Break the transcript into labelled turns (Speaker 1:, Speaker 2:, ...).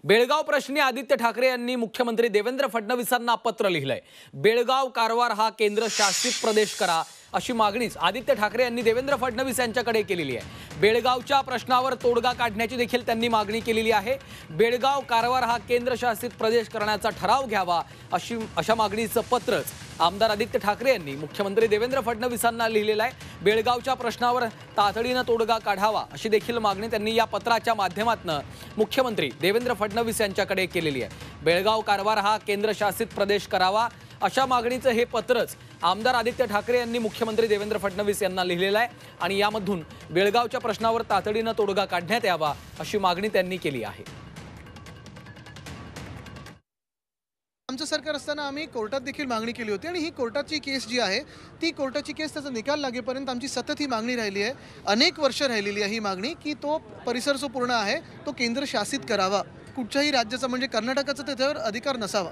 Speaker 1: बेळगाव प्रश्नी आदित्य ठाकरे यांनी मुख्यमंत्री देवेंद्र फडणवीसांना पत्र लिहिलंय। बेळगाव कारवार हा केंद्र शासित प्रदेश करा अशी मागणीच आदित्य ठाकरे यांनी देवेंद्र फडणवीस यांच्याकडे केलेली आहे। बेळगावच्या प्रश्नावर तोडगा काढण्याची देखील त्यांनी मागणी केलेली आहे। बेळगाव कारवार हा केंद्र शासित प्रदेश करण्याचा ठराव घ्यावा अशा मागणीचं पत्रच आमदार आदित्य ठाकरे यांनी मुख्यमंत्री देवेंद्र फडणवीसांना लिहिलेलं आहे। बेळगावच्या प्रश्नावर तातडीने तोडगा काढावा अशी देखील मागणी त्यांनी या पत्राच्या माध्यमातून मुख्यमंत्री देवेंद्र फडणवीस यांच्याकडे केलेली आहे। बेळगाव कारवार हा केंद्र शासित प्रदेश करावा अशा मागणीचं हे पत्रच आमदार आदित्य ठाकरे यांनी मुख्यमंत्री देवेंद्र फडणवीस यांना लिहिलेलं आहे आणि यामधून बेळगावच्या प्रश्नावर तातडीने तोडगा काढण्यात यावा अशी मागणी त्यांनी केली आहे।
Speaker 2: आमचं सरकार असताना आम्ही कोर्टात देखील मागणी केली होती आणि ही कोर्टाची केस जी आहे ती कोर्टाची केस त्याचा निकाल लागेपर्यंत आमची सतत ही मागणी राहिली आहे। अनेक वर्ष राहिलेली आहे ही मागणी की तो परिसर जो पूर्ण आहे तो केंद्र शासित करावा। कुठच्याही राज्याचा म्हणजे कर्नाटकाचा त्याच्यावर अधिकार नसावा।